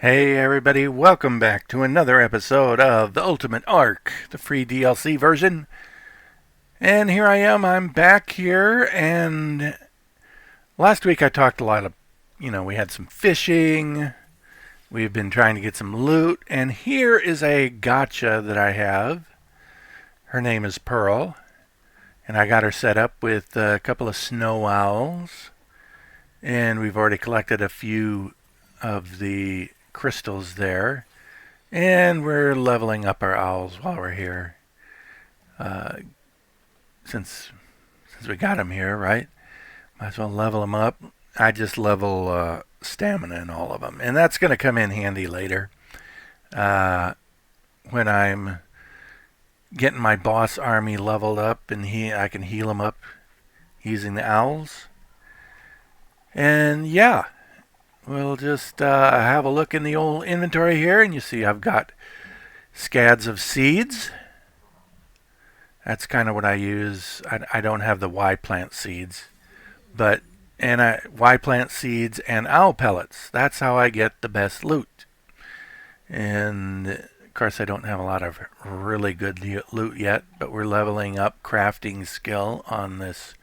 Hey everybody, welcome back to another episode of the Ultimate ARK, the free DLC version. And here I am, I'm back here, and last week I talked a lot of, we had some fishing, we've been trying to get some loot, and here is a gacha that I have. Her name is Pearl, and I got her set up with a couple of snow owls, and we've already collected a few of the crystals there, and we're leveling up our owls while we're here. Since we got them here, right? Might as well level them up. I just level stamina in all of them, and that's going to come in handy later when I'm getting my boss army leveled up, and I can heal them up using the owls. And yeah, we'll just have a look in the old inventory here, and you see I've got scads of seeds. That's kind of what I use. I don't have the Y plant seeds, but Y plant seeds and owl pellets. That's how I get the best loot. And of course, I don't have a lot of really good loot yet, but we're leveling up crafting skill on this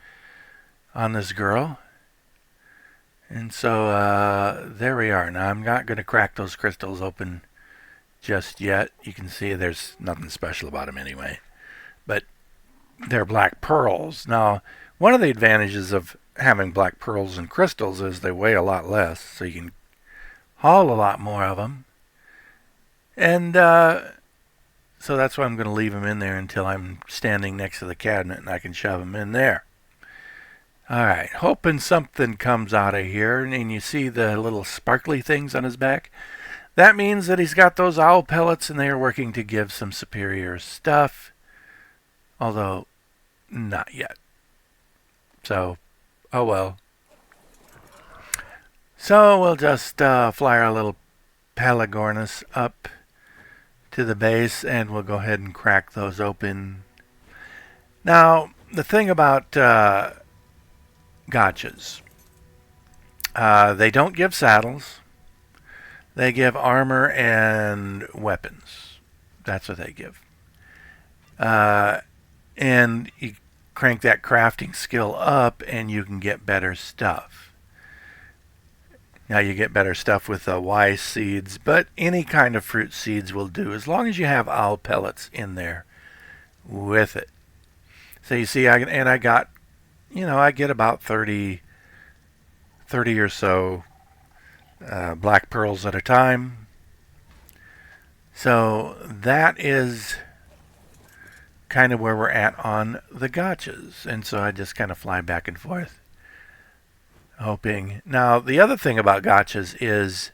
girl. And so there we are. Now I'm not going to crack those crystals open just yet. You can see there's nothing special about them anyway. But they're black pearls. Now, one of the advantages of having black pearls and crystals is they weigh a lot less, so you can haul a lot more of them. And so that's why I'm going to leave them in there until I'm standing next to the cabinet and I can shove them in there. Alright, hoping something comes out of here, and you see the little sparkly things on his back? That means that he's got those owl pellets and they are working to give some superior stuff. Although, not yet. So, oh well. So we'll just fly our little Pelagornis up to the base, and we'll go ahead and crack those open. Now, the thing about gachas, they don't give saddles. They give armor and weapons. That's what they give. And you crank that crafting skill up and you can get better stuff. Now you get better stuff with Y seeds, but any kind of fruit seeds will do as long as you have owl pellets in there with it. So you see, I get about 30 or so black pearls at a time. So that is kind of where we're at on the gachas. And so I just kind of fly back and forth, hoping. Now, the other thing about gachas is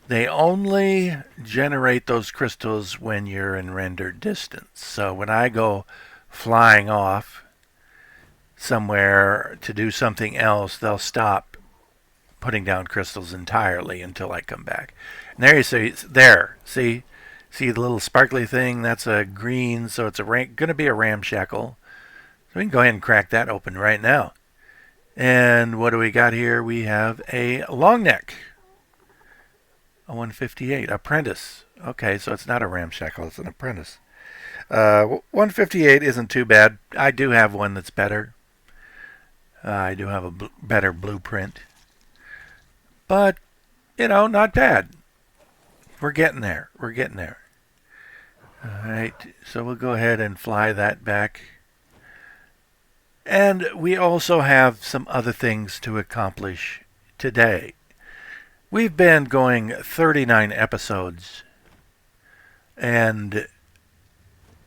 they only generate those crystals when you're in rendered distance. So when I go flying off somewhere to do something else, they'll stop putting down crystals entirely until I come back. And there you see, see the little sparkly thing? That's a green, so it's going to be a ramshackle. So we can go ahead and crack that open right now. And what do we got here? We have a long neck, a 158 apprentice. Okay, so it's not a ramshackle, it's an apprentice. 158 isn't too bad. I do have one that's better. I do have a better blueprint. But, not bad. We're getting there. Alright, so we'll go ahead and fly that back. And we also have some other things to accomplish today. We've been going 39 episodes, and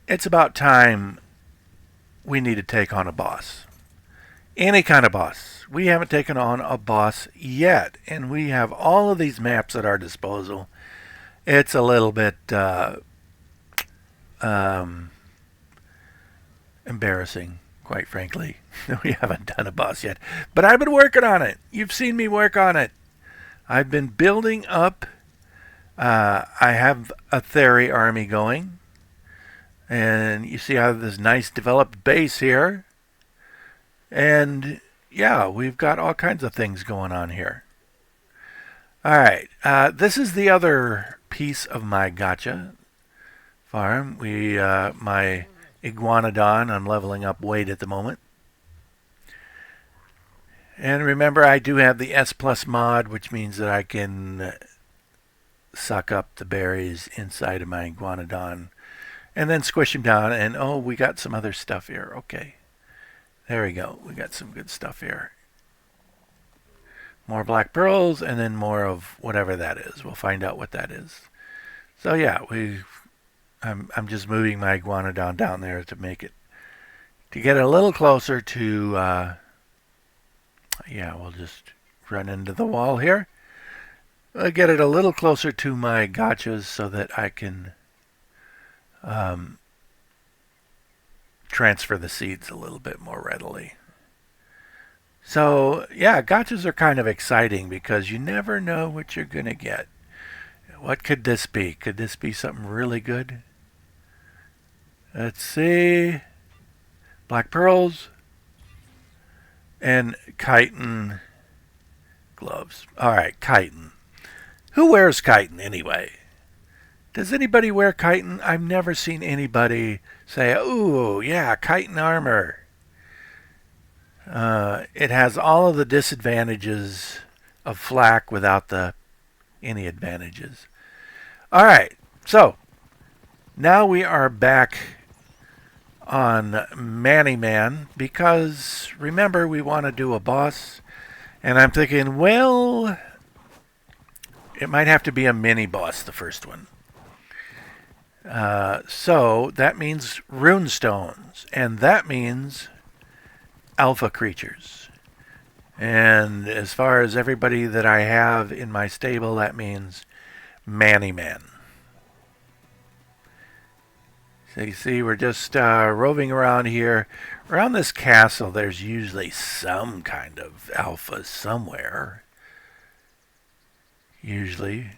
it's about time we need to take on a boss. Any kind of boss. We haven't taken on a boss yet, and we have all of these maps at our disposal. It's a little bit embarrassing, quite frankly. We haven't done a boss yet, but I've been working on it. You've seen me work on it. I've been building up. I have a Theory army going, and you see I have this nice developed base here. And yeah, we've got all kinds of things going on here. Alright, this is the other piece of my gacha farm. My iguanodon, I'm leveling up weight at the moment. And remember, I do have the S Plus mod, which means that I can suck up the berries inside of my iguanodon and then squish them down. And oh, we got some other stuff here. Okay, there we go. We got some good stuff here. More black pearls, and then more of whatever that is. We'll find out what that is. So yeah, I'm just moving my iguanodon down there to get it a little closer to. Yeah, we'll just run into the wall here. I'll get it a little closer to my gachas so that I can transfer the seeds a little bit more readily. So, yeah, gachas are kind of exciting because you never know what you're going to get. What could this be? Could this be something really good? Let's see. Black pearls and chitin gloves. All right, chitin. Who wears chitin anyway? Does anybody wear chitin? I've never seen anybody say, ooh, yeah, chitin armor. It has all of the disadvantages of flak without any advantages. All right, so now we are back on Man because remember we want to do a boss, and I'm thinking, well, it might have to be a mini boss, the first one. So that means runestones, and that means alpha creatures. And as far as everybody that I have in my stable, that means Man. So you see, we're just roving around here. Around this castle, there's usually some kind of alpha somewhere. Usually.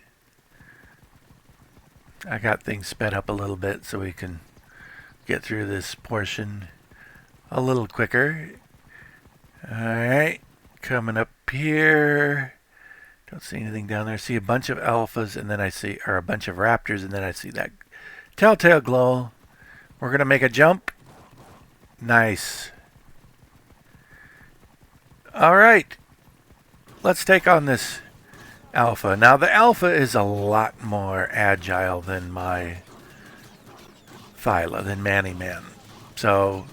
I got things sped up a little bit so we can get through this portion a little quicker. Alright, coming up here. Don't see anything down there. See a bunch of alphas, and then or a bunch of raptors, and then I see that telltale glow. We're going to make a jump. Nice. Alright, let's take on this alpha. Now, the alpha is a lot more agile than my Thyla, than Man. So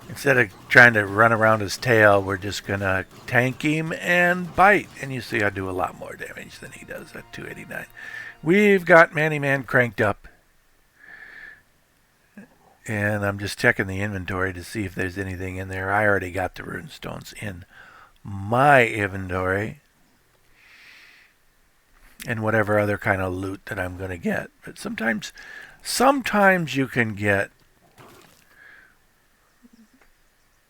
instead of trying to run around his tail, we're just going to tank him and bite. And you see I do a lot more damage than he does at 289. We've got Man cranked up. And I'm just checking the inventory to see if there's anything in there. I already got the runestones in my inventory. And whatever other kind of loot that I'm going to get. But sometimes you can get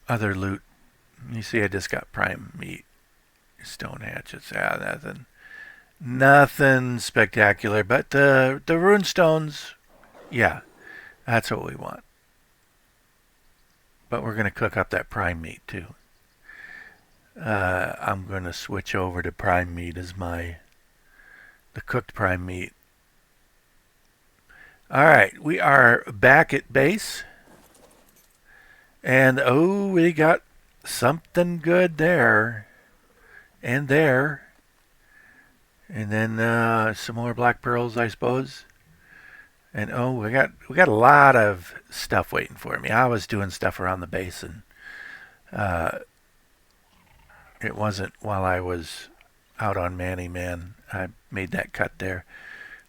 other loot. You see I just got prime meat, stone hatchets. Yeah, nothing spectacular. But the runestones, yeah, that's what we want. But we're going to cook up that prime meat too. I'm going to switch over to prime meat as the cooked prime meat. Alright, we are back at base. And oh, we got something good there. And there. And then some more black pearls, I suppose. And oh, we got a lot of stuff waiting for me. I was doing stuff around the base, and it wasn't while I was out on Man. I made that cut there.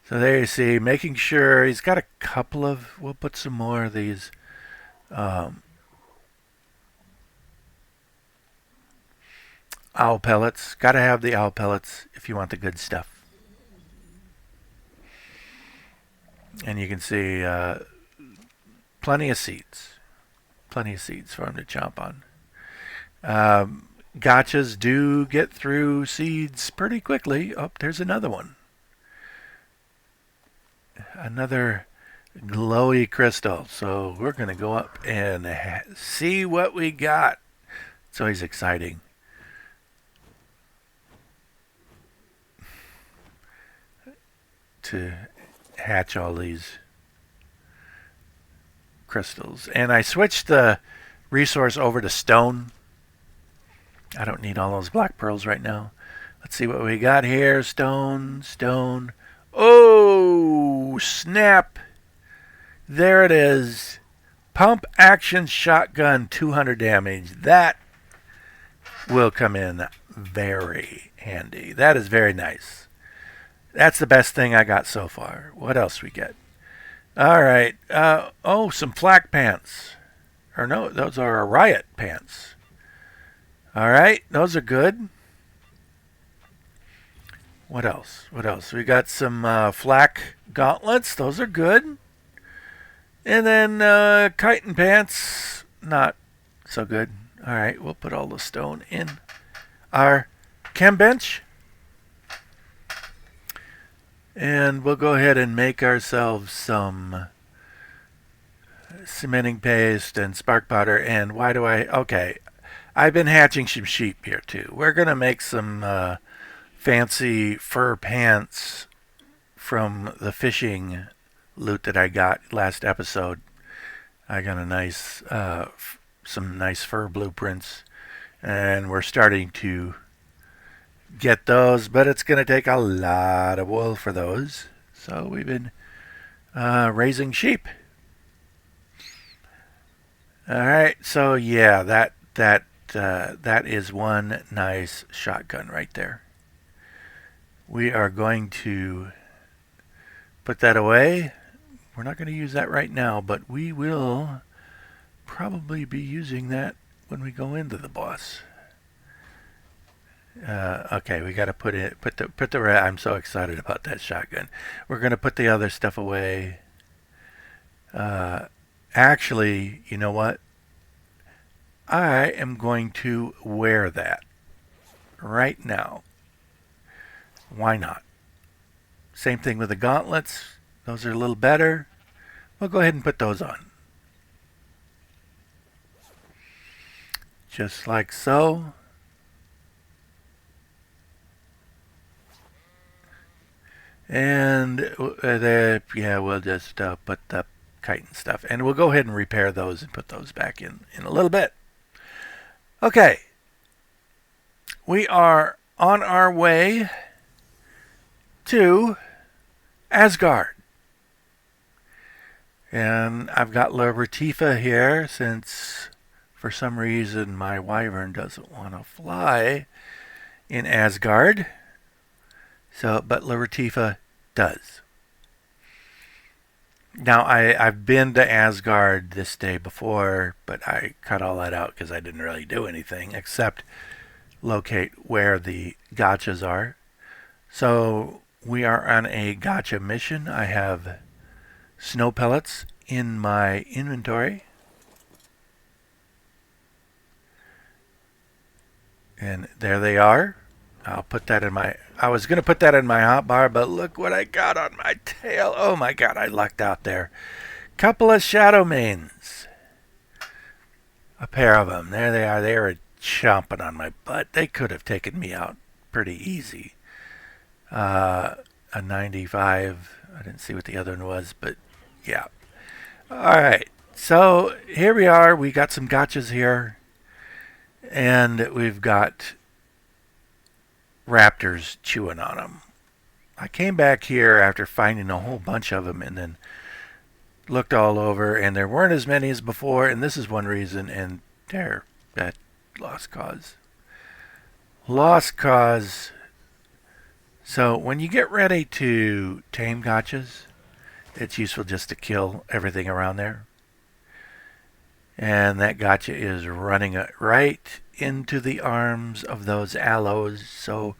So there you see, making sure he's got a couple of. We'll put some more of these. Owl pellets. Got to have the owl pellets if you want the good stuff. And you can see plenty of seeds. Plenty of seeds for him to chomp on. Gachas do get through seeds pretty quickly. Oh, there's another one. Another glowy crystal. So we're going to go up and see what we got. It's always exciting. to hatch all these crystals. And I switched the resource over to stone. I don't need all those black pearls right now. Let's see what we got here. Stone, stone. Oh, snap. There it is. Pump action shotgun, 200 damage. That will come in very handy. That is very nice. That's the best thing I got so far. What else we get? All right. Oh, some flak pants. Or no, those are riot pants. All right. Those are good. What else? What else? We got some flak gauntlets. Those are good. And then chitin pants. Not so good. All right. We'll put all the stone in our chem bench. And we'll go ahead and make ourselves some cementing paste and spark powder. And why do I... Okay. I've been hatching some sheep here too. We're going to make some fancy fur pants from the fishing loot that I got last episode. I got a nice... some nice fur blueprints. And we're starting to get those, but it's going to take a lot of wool for those. So we've been raising sheep. All right, so yeah, that is one nice shotgun right there. We are going to put that away. We're not going to use that right now, but we will probably be using that when we go into the boss. Okay, we got to put the I'm so excited about that shotgun. We're going to put the other stuff away. Actually, you know what? I am going to wear that right now. Why not? Same thing with the gauntlets. Those are a little better. We'll go ahead and put those on. Just like so. And yeah, we'll just put the chitin stuff. And we'll go ahead and repair those and put those back in a little bit. Okay. We are on our way to Asgard. And I've got La Retifa here since for some reason my wyvern doesn't want to fly in Asgard. So, but La Retifa does. Now, I've been to Asgard this day before, but I cut all that out because I didn't really do anything except locate where the gachas are. So, we are on a gacha mission. I have snow pellets in my inventory. And there they are. I'll put that in my... I was going to put that in my hotbar, but look what I got on my tail. Oh my god, I lucked out there. Couple of shadow mains. A pair of them. There they are. They were chomping on my butt. They could have taken me out pretty easy. A 95. I didn't see what the other one was, but yeah. Alright, so here we are. We got some gachas here. And we've got raptors chewing on them. I came back here after finding a whole bunch of them and then looked all over, and there weren't as many as before, and this is one reason, and there, that lost cause. Lost cause. So when you get ready to tame gachas, it's useful just to kill everything around there. And that gacha is running right into the arms of those aloes. So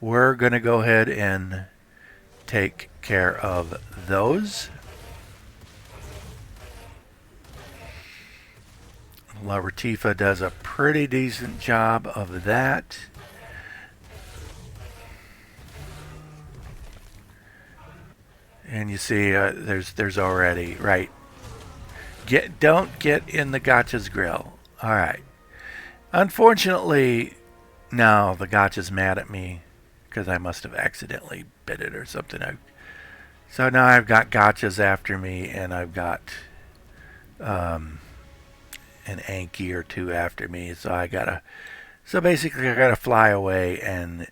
we're going to go ahead and take care of those. La Retifa does a pretty decent job of that. And you see there's already, right. Don't get in the gacha's grill. Alright. Unfortunately, now the gacha's mad at me because I must have accidentally bit it or something. So now I've got gachas after me, and I've got um, an Anki or two after me. So basically I gotta fly away and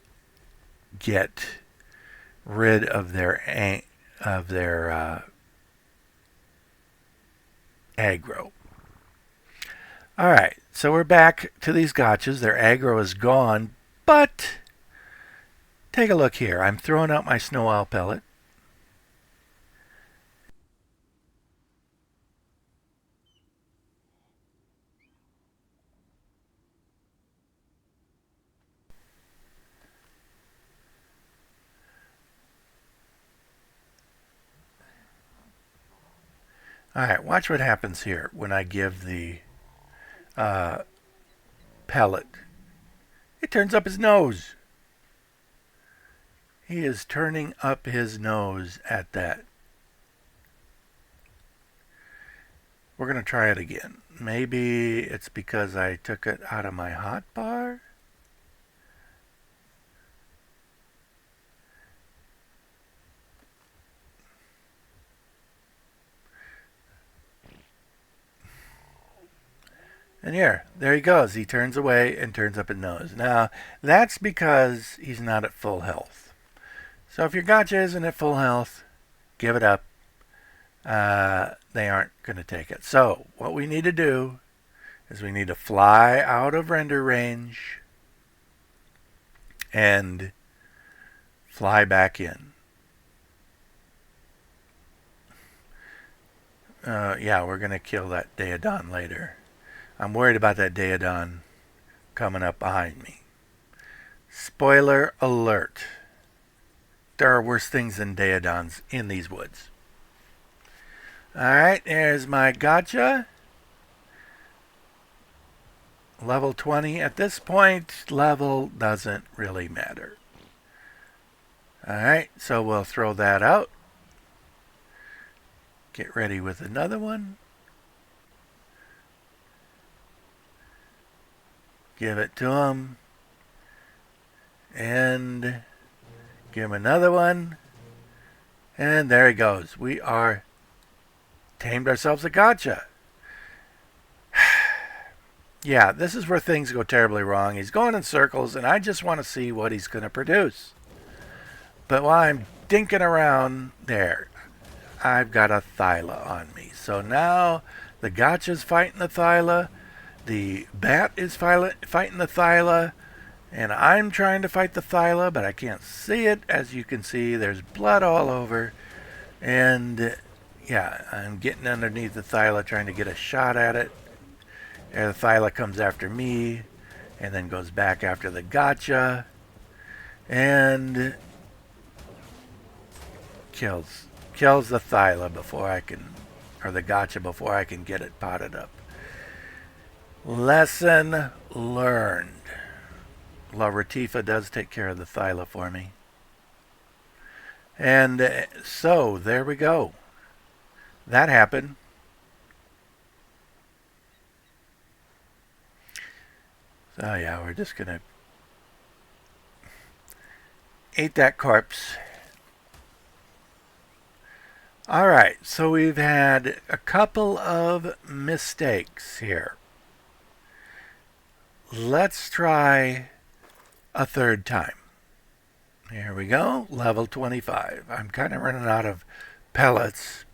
get rid of their aggro. All right, so we're back to these gachas. Their aggro is gone, but take a look here. I'm throwing out my snow owl pellet. All right, watch what happens here when I give the pellet. It turns up his nose. He is turning up his nose at that. We're going to try it again. Maybe it's because I took it out of my hotbar. And there he goes. He turns away and turns up his nose. Now, that's because he's not at full health. So if your gacha isn't at full health, give it up. They aren't going to take it. So what we need to do is we need to fly out of render range and fly back in. Yeah, we're going to kill that Daedon later. I'm worried about that Daedon coming up behind me. Spoiler alert. There are worse things than Daedons in these woods. Alright, there's my gacha. Level 20. At this point, level doesn't really matter. Alright, so we'll throw that out. Get ready with another one. Give it to him. And give him another one. And there he goes. We are tamed ourselves a gacha. Yeah, this is where things go terribly wrong. He's going in circles, and I just want to see what he's going to produce. But while I'm dinking around there, I've got a Thyla on me. So now the gacha's fighting the Thyla. The bat is fighting the Thyla. And I'm trying to fight the Thyla, but I can't see it. As you can see, there's blood all over. And yeah, I'm getting underneath the Thyla trying to get a shot at it. And the Thyla comes after me and then goes back after the gacha and kills the Thyla before I can, or the gacha before I can get it potted up. Lesson learned. La Retifa does take care of the Thyla for me. And so there we go. That happened. So yeah, we're just gonna eat that corpse. Alright, so we've had a couple of mistakes here. Let's try a third time. Here we go, level 25. I'm kind of running out of pellets.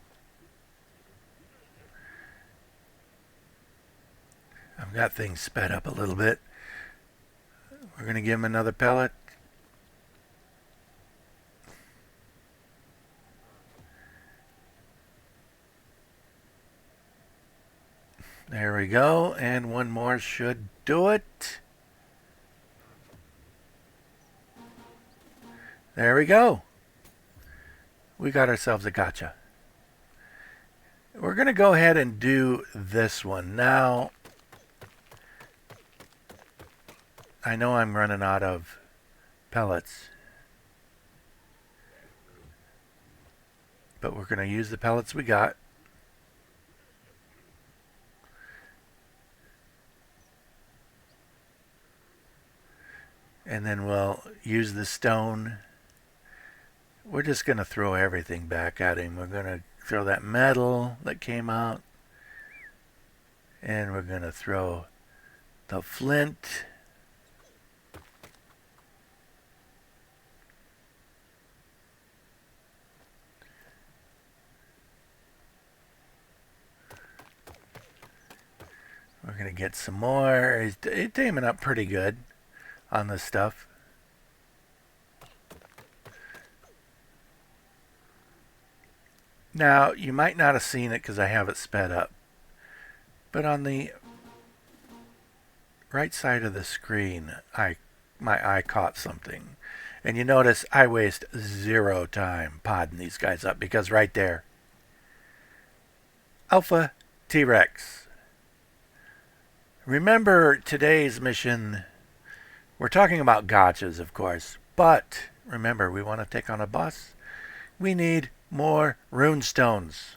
I've got things sped up a little bit. We're going to give him another pellet. There we go, and one more should do it. There we go. We got ourselves a gacha. We're going to go ahead and do this one. Now, I know I'm running out of pellets, but we're going to use the pellets we got. And then we'll use the stone we're just going to throw everything back at him. We're going to throw that metal that came out. And we're going to throw the flint. We're going to get some more. He's taming up pretty good on this stuff. Now, you might not have seen it because I have it sped up. But on the right side of the screen, my eye caught something. And you notice I waste 0 time podding these guys up because right there, Alpha T-Rex. Remember today's mission, we're talking about gachas, of course, but remember, we want to take on a boss. We need more runestones.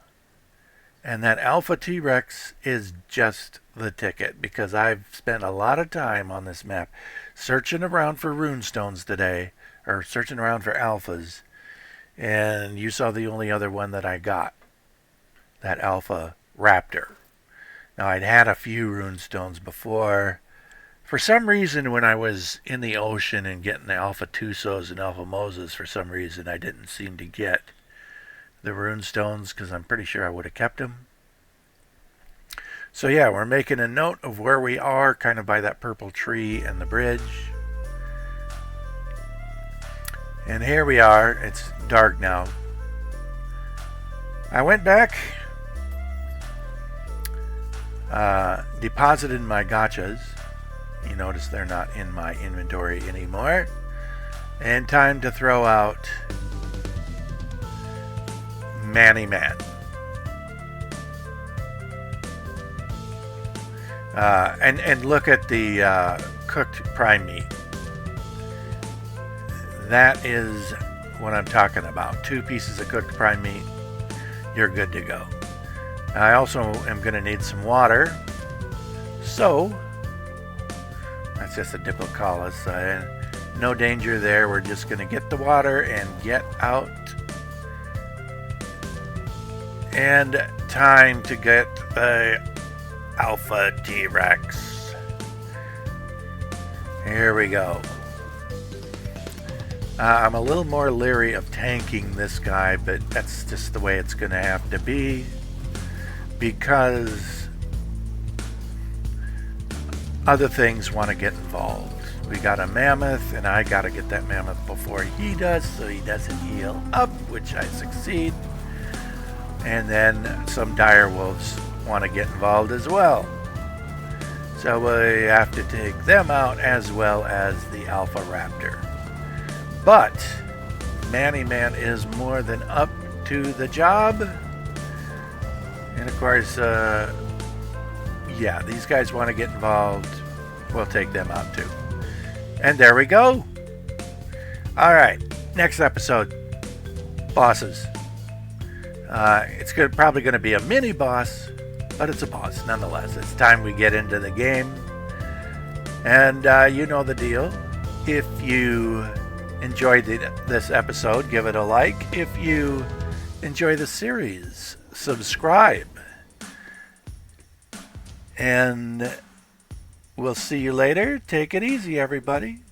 And that Alpha T-Rex is just the ticket because I've spent a lot of time on this map searching around for runestones today, or searching around for alphas, and you saw the only other one that I got, that Alpha Raptor. Now, I'd had a few runestones before. For some reason, when I was in the ocean and getting the Alpha Tusos and Alpha Moses, for some reason, I didn't seem to get the runestones because I'm pretty sure I would have kept them. So yeah, we're making a note of where we are, kind of by that purple tree and the bridge. And here we are. It's dark now. I went back, deposited my gachas. You notice they're not in my inventory anymore. And time to throw out Manny Man. And look at the cooked prime meat. That is what I'm talking about. 2 pieces of cooked prime meat. You're good to go. I also am going to need some water. So, that's just a Diplocalus. No danger there. We're just going to get the water and get out. And time to get the Alpha T-Rex. Here we go. I'm a little more leery of tanking this guy, but that's just the way it's going to have to be. Because other things want to get involved. We got a mammoth, and I got to get that mammoth before he does, so he doesn't heal up, which I succeed. And then some dire wolves want to get involved as well. So we have to take them out as well as the Alpha Raptor. But Manny Man is more than up to the job. And of course, yeah, these guys want to get involved. We'll take them out too. And there we go. All right, next episode, bosses. It's probably going to be a mini boss, but it's a boss nonetheless. It's time we get into the game. And you know the deal. If you enjoyed this episode, give it a like. If you enjoy the series, subscribe. And we'll see you later. Take it easy, everybody.